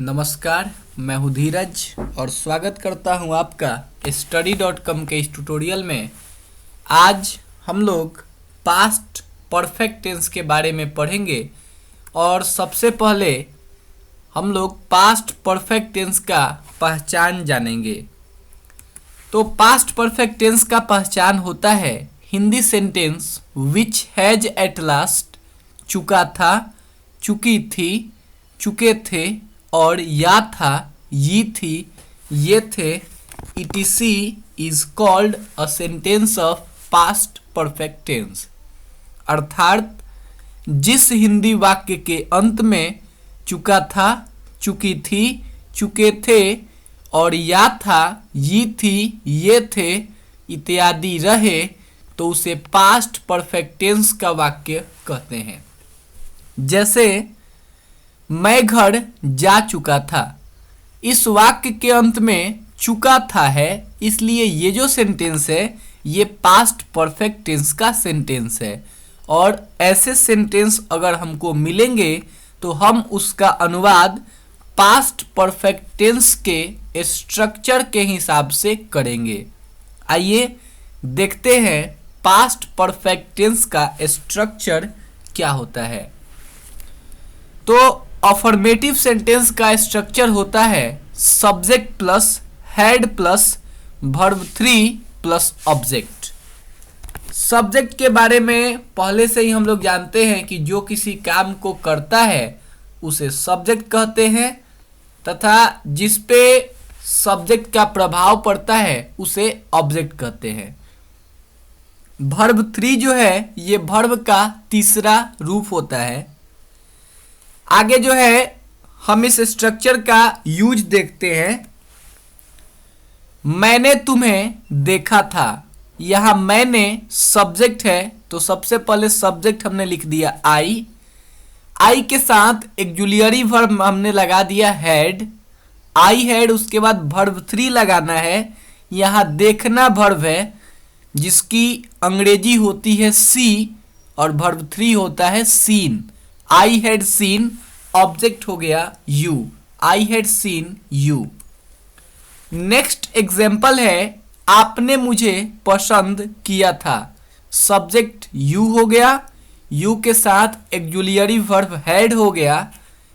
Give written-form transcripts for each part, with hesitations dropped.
नमस्कार, मैं हूँ धीरज और स्वागत करता हूँ आपका study.com के इस ट्यूटोरियल में। आज हम लोग पास्ट परफेक्ट टेंस के बारे में पढ़ेंगे और सबसे पहले हम लोग पास्ट परफेक्ट टेंस का पहचान जानेंगे। तो पास्ट परफेक्ट टेंस का पहचान होता है Hindi sentence which has at last, चुका था, चुकी थी, चुके थे और या था, ये थी, ये थे, etc is called a sentence of past perfect tense। अर्थात जिस हिंदी वाक्य के अंत में चुका था, चुकी थी, चुके थे और या था, ये थी, ये थे इत्यादि रहे तो उसे पास्ट परफेक्ट टेंस का वाक्य कहते हैं। जैसे मैं घर जा चुका था, इस वाक्य के अंत में चुका था है, इसलिए ये जो सेंटेंस है ये पास्ट परफेक्ट टेंस का सेंटेंस है। और ऐसे सेंटेंस अगर हमको मिलेंगे तो हम उसका अनुवाद पास्ट परफेक्ट टेंस के स्ट्रक्चर के हिसाब से करेंगे। आइए देखते हैं पास्ट परफेक्ट टेंस का स्ट्रक्चर क्या होता है। तो अफर्मेटिव सेंटेंस का स्ट्रक्चर होता है subject plus head plus verb 3 plus object. Subject के बारे में पहले से ही हम लोग जानते हैं कि जो किसी काम को करता है उसे सब्जेक्ट कहते हैं तथा जिस पे सब्जेक्ट का प्रभाव पड़ता है उसे ऑब्जेक्ट कहते हैं। वर्ब 3 जो है ये वर्ब का तीसरा रूप होता है। आगे जो है हम इस स्ट्रक्चर का यूज देखते हैं। मैंने तुम्हें देखा था, यहां मैंने सब्जेक्ट है तो सबसे पहले सब्जेक्ट हमने लिख दिया आई के साथ एक्जुलियरी वर्ब हमने लगा दिया हैड, आई हैड, उसके बाद वर्ब 3 लगाना है। यहां देखना वर्ब है जिसकी अंग्रेजी होती है सी और वर्ब 3 होता है seen. I had seen, object हो गया you, I had seen you. Next example है आपने मुझे पसंद किया था, सब्जेक्ट यू हो गया, यू के साथ एक्जुलियरी वर्ब हैड हो गया।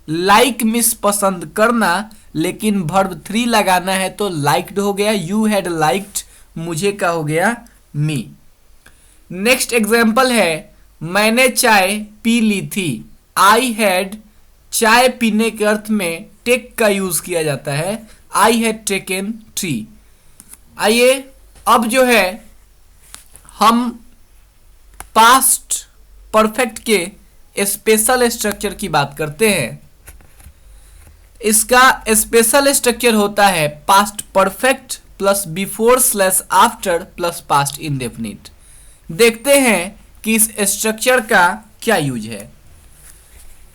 लाइक मिस पसंद करना, लेकिन वर्ब 3 लगाना है तो लाइक्ड हो गया, यू हैड लाइक्ड, मुझे का हो गया मी। नेक्स्ट एग्जाम्पल है मैंने चाय पी ली थी, आई हैड, चाय पीने के अर्थ में टेक का यूज किया जाता है, आई हैड टेकन टी। आइए अब जो है हम पास्ट परफेक्ट के स्पेशल स्ट्रक्चर की बात करते हैं। इसका स्पेशल स्ट्रक्चर होता है past perfect plus before slash after plus past indefinite. देखते हैं कि इस स्ट्रक्चर का क्या यूज है।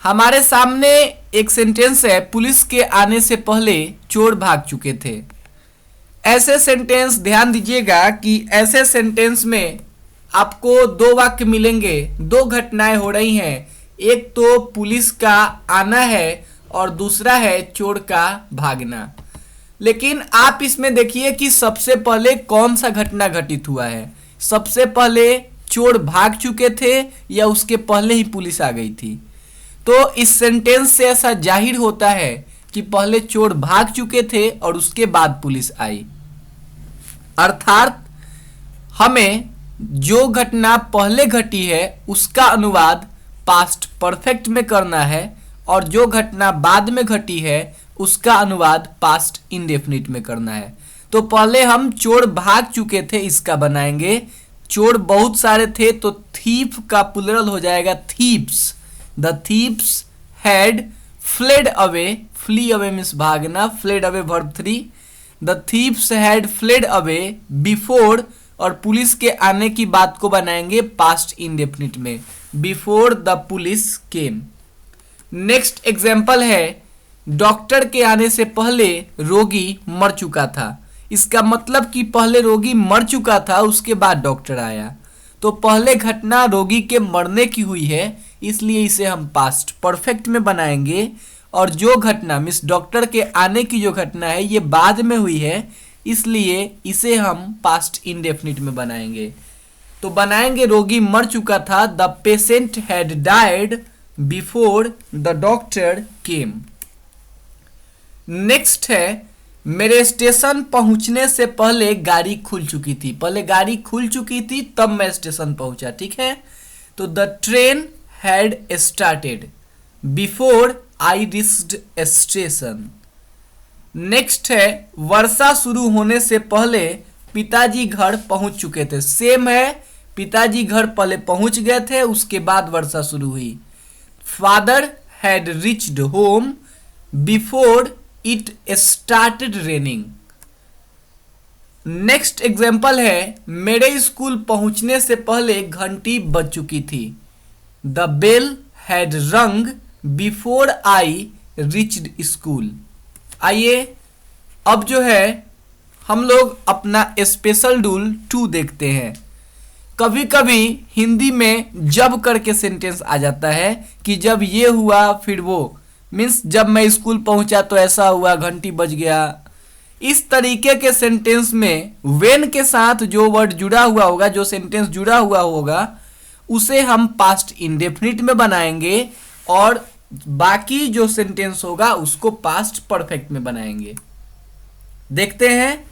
हमारे सामने एक सेंटेंस है पुलिस के आने से पहले चोर भाग चुके थे। ऐसे सेंटेंस ध्यान दीजिएगा कि ऐसे सेंटेंस में आपको दो वाक्य मिलेंगे, दो घटनाएं हो रही हैं। एक तो पुलिस का आना है और दूसरा है चोर का भागना। लेकिन आप इसमें देखिए कि सबसे पहले कौन सा घटना घटित हुआ है। सबसे पहले चोर भाग चुके थे या उसके पहले ही पुलिस आ गई थी। तो इस सेंटेंस से ऐसा जाहिर होता है कि पहले चोर भाग चुके थे और उसके बाद पुलिस आई। अर्थात हमें जो घटना पहले घटी है उसका अनुवाद पास्ट परफेक्ट में करना है और जो घटना बाद में घटी है उसका अनुवाद पास्ट इंडेफिनिट में करना है। तो पहले हम चोर भाग चुके थे इसका बनाएंगे। चोर बहुत सारे थे तो थीफ का प्लुरल हो जाएगा thieves. The thieves had fled away, flee away means भागना, fled away verb 3। The thieves had fled away before और पुलिस के आने की बात को बनाएंगे पास्ट इंडेफिनिट में, before the police came। Next example है डॉक्टर के आने से पहले रोगी मर चुका था। इसका मतलब कि पहले रोगी मर चुका था उसके बाद डॉक्टर आया। तो पहले घटना रोगी के मरने की हुई है, इसलिए इसे हम पास्ट परफेक्ट में बनाएंगे और जो घटना मिस डॉक्टर के आने की जो घटना है ये बाद में हुई है, इसलिए इसे हम पास्ट इंडेफिनिट में बनाएंगे। तो बनाएंगे रोगी मर चुका था, the patient had died before the doctor came. Next है मेरे स्टेशन पहुंचने से पहले गाड़ी खुल चुकी थी। पहले गाड़ी खुल चुकी थी तब मैं स्टेशन पहुंचा, ठीक है। तो the train had started before I reached station. Next है वर्षा शुरू होने से पहले पिताजी घर पहुंच चुके थे। सेम है, पिताजी घर पहले पहुंच गए थे, उसके बाद वर्षा शुरू हुई। Father had reached home before it started raining. Next example है मेरे स्कूल पहुंचने से पहले घंटी बज चुकी थी। द बेल हैड रंग बिफोर आई रीच्ड स्कूल। आइए अब जो है हम लोग अपना स्पेशल रूल 2 देखते हैं। कभी कभी हिंदी में जब करके सेंटेंस आ जाता है कि जब ये हुआ फिर वो, मीन्स जब मैं स्कूल पहुंचा तो ऐसा हुआ, घंटी बज गया। इस तरीके के सेंटेंस में व्हेन के साथ जो वर्ड जुड़ा हुआ होगा, जो सेंटेंस जुड़ा हुआ होगा, उसे हम पास्ट इंडेफिनिट में बनाएंगे और बाकी जो सेंटेंस होगा उसको पास्ट परफेक्ट में बनाएंगे। देखते हैं,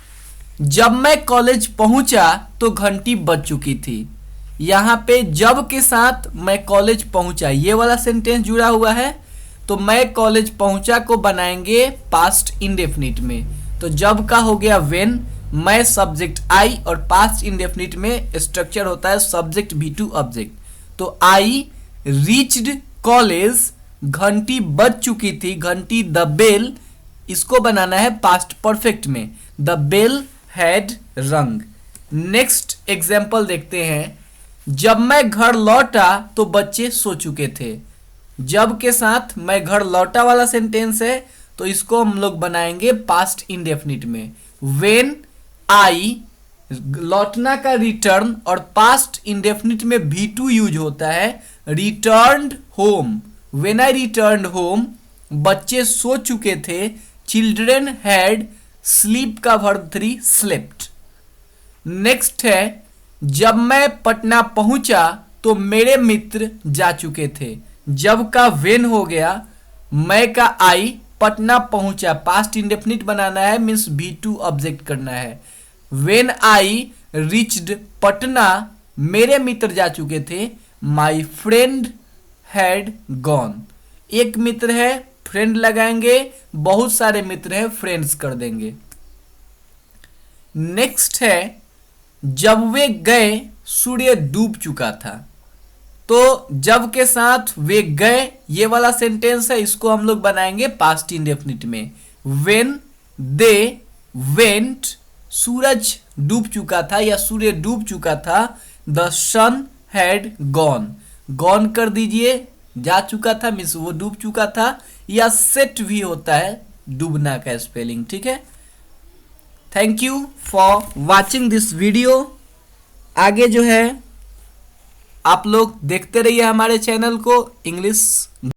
जब मैं कॉलेज पहुंचा तो घंटी बज चुकी थी। यहाँ पे जब के साथ मैं कॉलेज पहुंचा ये वाला सेंटेंस जुड़ा हुआ है, तो मैं कॉलेज पहुंचा को बनाएंगे पास्ट इंडेफिनिट में। तो जब का हो गया व्हेन, मैं सब्जेक्ट आई, और पास्ट इंडेफिनिट में स्ट्रक्चर होता है सब्जेक्ट V2 ऑब्जेक्ट। तो आई रीच्ड कॉलेज, घंटी बज चुकी थी, घंटी द बेल, इसको बनाना है पास्ट परफेक्ट में। द बेल हैड रंग। नेक्स्ट एग्जाम्पल देखते हैं, जब मैं घर लौटा तो बच्चे सो चुके थे। जब के साथ मैं घर लौटा वाला सेंटेंस है, तो इसको हम लोग बनाएंगे पास्ट इंडेफिनिट में। व्हेन आई, लौटना का रिटर्न, और पास्ट इंडेफिनिट में V2 यूज होता है, returned home. When I returned home, बच्चे सो चुके थे। चिल्ड्रेन हैड, स्लीप का वर्ब 3 स्लेप्ट। नेक्स्ट है जब मैं पटना पहुंचा तो मेरे मित्र जा चुके थे। जब का व्हेन हो गया, मैं का आई, पटना पहुंचा, पास्ट इंडेफिनिट बनाना है, मीन्स V2 ऑब्जेक्ट करना है। व्हेन आई रीच्ड पटना, मेरे मित्र जा चुके थे। My friend had gone. एक मित्र है, फ्रेंड लगाएंगे, बहुत सारे मित्र हैं, फ्रेंड्स कर देंगे। नेक्स्ट है जब वे गए सूर्य डूब चुका था। तो जब के साथ वे गए ये वाला सेंटेंस है, इसको हम लोग बनाएंगे पास्ट इंडेफिनिट में। व्हेन दे वेंट, सूरज डूब चुका था या सूर्य डूब चुका था। The sun had gone, gone कर दीजिए, जा चुका था मीन्स वो डूब चुका था, या सेट भी होता है डूबना का स्पेलिंग, ठीक है। Thank you for watching this video. आगे जो है आप लोग देखते रहिए हमारे चैनल को। इंग्लिश